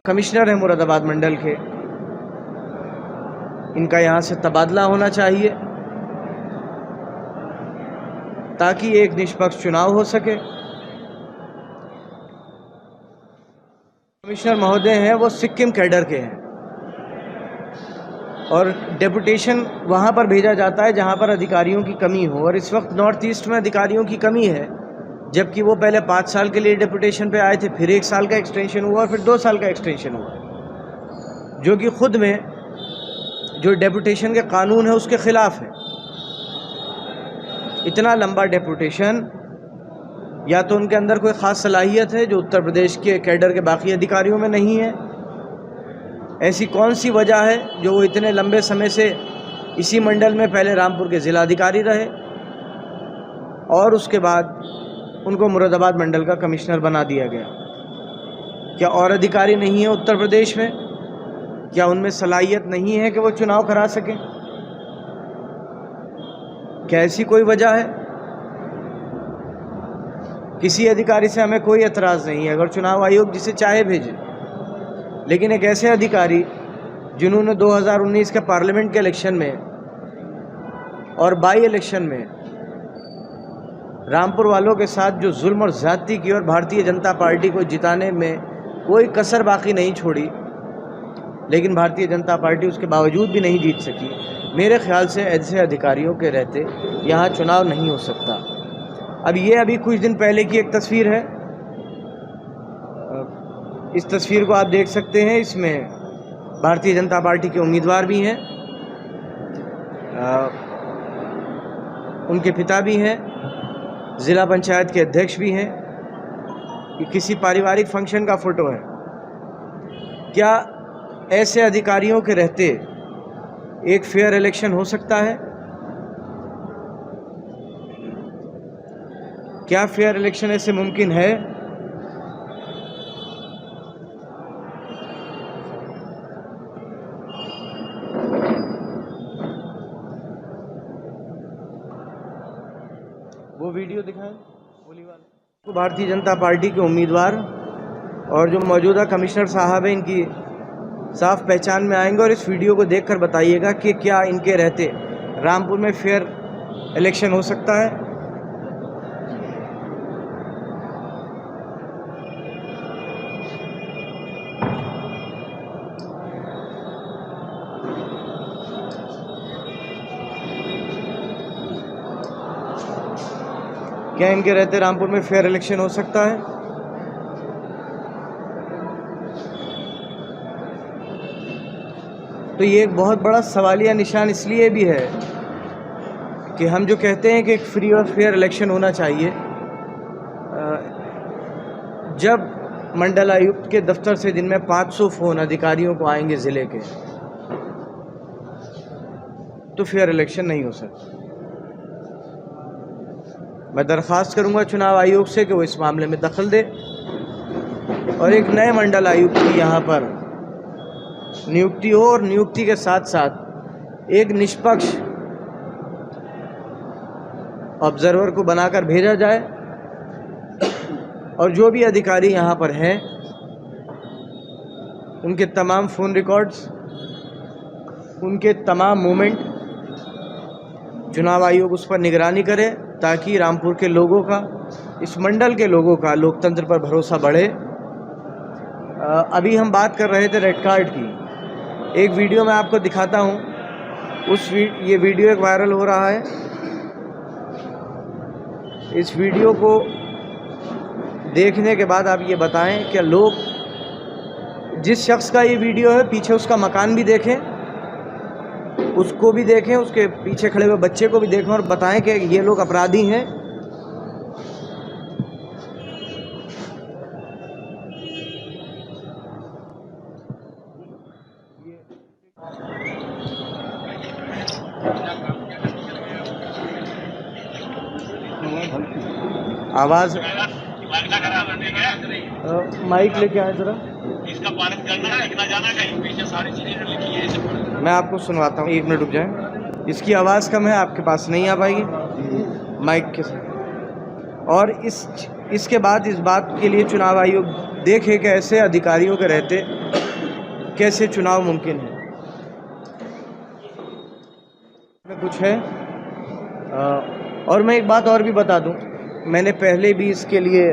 Commissioner हैं मुरादाबाद मंडल के, इनका यहाँ से तबादला होना चाहिए ताकि एक निष्पक्ष चुनाव हो सके। कमिश्नर महोदय हैं वो सिक्किम कैडर के हैं और डेपुटेशन वहाँ पर भेजा जाता है जहाँ पर अधिकारियों की कमी हो, और इस वक्त नॉर्थ ईस्ट में अधिकारियों की कमी है, जबकि वो पहले 5 साल के लिए डेपुटेशन पे आए थे, फिर 1 साल का एक्सटेंशन हुआ और फिर 2 साल का एक्सटेंशन हुआ, जो कि खुद में जो डेपुटेशन के कानून है उसके खिलाफ है। इतना लंबा डेपुटेशन, या तो उनके अंदर कोई ख़ास सलाहियत है जो उत्तर प्रदेश के कैडर के बाकी अधिकारियों में नहीं है। ऐसी कौन सी वजह है जो वो इतने लंबे समय से इसी मंडल में पहले रामपुर के ज़िलाधिकारी रहे और उसके बाद उनको मुरादाबाद मंडल का कमिश्नर बना दिया गया? क्या और अधिकारी नहीं है उत्तर प्रदेश में? क्या उनमें सलाहियत नहीं है कि वो चुनाव करा सकें? क्या ऐसी कोई वजह है? किसी अधिकारी से हमें कोई एतराज़ नहीं है, अगर चुनाव आयोग जिसे चाहे भेजे, लेकिन एक ऐसे अधिकारी जिन्होंने 2019 के पार्लियामेंट के इलेक्शन में और बाई इलेक्शन में रामपुर वालों के साथ जो जुल्म और ज़्यादती की और भारतीय जनता पार्टी को जिताने में कोई कसर बाकी नहीं छोड़ी, लेकिन भारतीय जनता पार्टी उसके बावजूद भी नहीं जीत सकी। मेरे ख्याल से ऐसे अधिकारियों के रहते यहाँ चुनाव नहीं हो सकता। अब ये अभी कुछ दिन पहले की एक तस्वीर है, इस तस्वीर को आप देख सकते हैं। इसमें भारतीय जनता पार्टी के उम्मीदवार भी हैं, उनके पिता भी हैं, ज़िला पंचायत के अध्यक्ष भी हैं। ये किसी पारिवारिक फंक्शन का फ़ोटो है। क्या ऐसे अधिकारियों के रहते एक फेयर इलेक्शन हो सकता है? क्या फेयर इलेक्शन ऐसे मुमकिन है? वो वीडियो दिखाएं गोली वाले। तो भारतीय जनता पार्टी के उम्मीदवार और जो मौजूदा कमिश्नर साहब हैं, इनकी साफ पहचान में आएंगे और इस वीडियो को देखकर बताइएगा कि क्या इनके रहते रामपुर में फेयर इलेक्शन हो सकता है। क्या इनके रहते रामपुर में फेयर इलेक्शन हो सकता है? तो ये एक बहुत बड़ा सवालिया निशान इसलिए भी है कि हम जो कहते हैं कि एक फ्री और फेयर इलेक्शन होना चाहिए, जब मंडल आयुक्त के दफ्तर से दिन में 500 फ़ोन अधिकारियों को आएंगे ज़िले के, तो फेयर इलेक्शन नहीं हो सकता। मैं दरख्वास्त करूंगा चुनाव आयोग से कि वो इस मामले में दखल दे और एक नए मंडल आयुक्त की यहाँ पर नियुक्ति हो, और नियुक्ति के साथ साथ एक निष्पक्ष ऑब्जर्वर को बनाकर भेजा जाए, और जो भी अधिकारी यहाँ पर हैं उनके तमाम फ़ोन रिकॉर्ड्स, उनके तमाम मूवमेंट चुनाव आयोग उस पर निगरानी करे, ताकि रामपुर के लोगों का, इस मंडल के लोगों का लोकतंत्र पर भरोसा बढ़े। अभी हम बात कर रहे थे रेड कार्ड की। एक वीडियो मैं आपको दिखाता हूँ, ये वीडियो एक वायरल हो रहा है। इस वीडियो को देखने के बाद आप ये बताएं, क्या लोग जिस शख्स का ये वीडियो है पीछे उसका मकान भी देखें, उसको भी देखें, उसके पीछे खड़े हुए बच्चे को भी देखें और बताएं कि ये लोग अपराधी हैं। आवाज़ माइक लेके आए जरा, इसका पालन करना, लिखना जाना कहीं पीछे सारी चीज़ें लिखी है, इसे मैं आपको सुनवाता हूँ। 1 मिनट रुक जाएं। इसकी आवाज़ कम है, आपके पास नहीं आ पाएगी माइक के साथ। और इसके बाद इस बात के लिए चुनाव आयोग देखे कि ऐसे अधिकारियों के रहते कैसे चुनाव मुमकिन है। कुछ है और मैं एक बात और भी बता दूं, मैंने पहले भी इसके लिए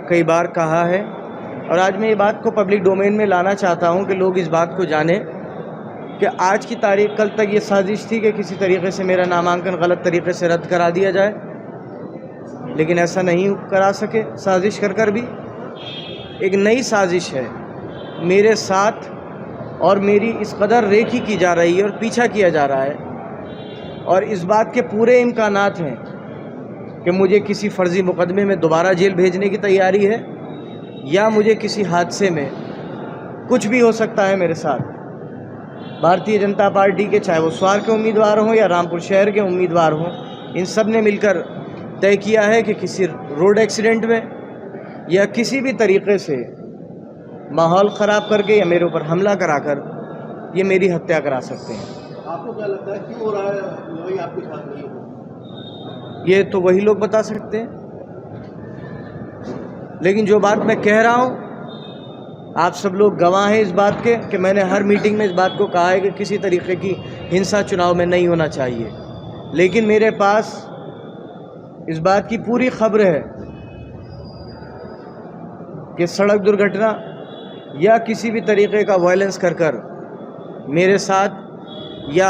कई बार कहा है और आज मैं ये बात को पब्लिक डोमेन में लाना चाहता हूं कि लोग इस बात को जानें कि आज की तारीख, कल तक ये साजिश थी कि किसी तरीके से मेरा नामांकन गलत तरीके से रद्द करा दिया जाए, लेकिन ऐसा नहीं करा सके। साजिश कर कर भी एक नई साजिश है मेरे साथ और मेरी इस कदर रेखी की जा रही है और पीछा किया जा रहा है, और इस बात के पूरे इम्कानात हैं कि मुझे किसी फर्जी मुकदमे में दोबारा जेल भेजने की तैयारी है या मुझे किसी हादसे में कुछ भी हो सकता है मेरे साथ। भारतीय जनता पार्टी के, चाहे वो स्वार के उम्मीदवार हों या रामपुर शहर के उम्मीदवार हों, इन सब ने मिलकर तय किया है कि किसी रोड एक्सीडेंट में या किसी भी तरीके से माहौल ख़राब करके या मेरे ऊपर हमला कराकर ये मेरी हत्या करा सकते हैं। आपको क्या लगता है क्यों हो रहा है? वही आपके साथ नहीं हो, ये तो वही लोग बता सकते हैं, लेकिन जो बात मैं कह रहा हूँ आप सब लोग गवाह हैं इस बात के कि मैंने हर मीटिंग में इस बात को कहा है कि किसी तरीके की हिंसा चुनाव में नहीं होना चाहिए, लेकिन मेरे पास इस बात की पूरी खबर है कि सड़क दुर्घटना या किसी भी तरीके का वायलेंस कर कर मेरे साथ या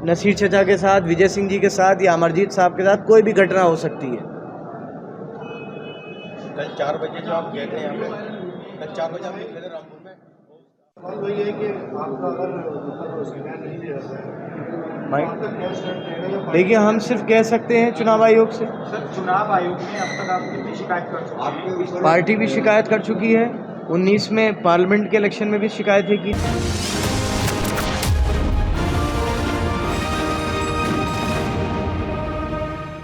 नसीर चचा के साथ, विजय सिंह जी के साथ या अमरजीत साहब के साथ कोई भी घटना हो सकती है। कल 4 बजे जो आप गए थे यहाँ पे, कल 4 बजे आप निकले थे रामपुर में, सवाल वही है कि आपका अगर शिकायत नहीं दे रहा है, देखिए हम सिर्फ कह सकते हैं चुनाव आयोग से। सर चुनाव आयोग ने अब तक आप कितनी शिकायत कर चुके हैं? पार्टी भी शिकायत कर चुकी है, 19 में पार्लियामेंट के इलेक्शन में भी शिकायत है की।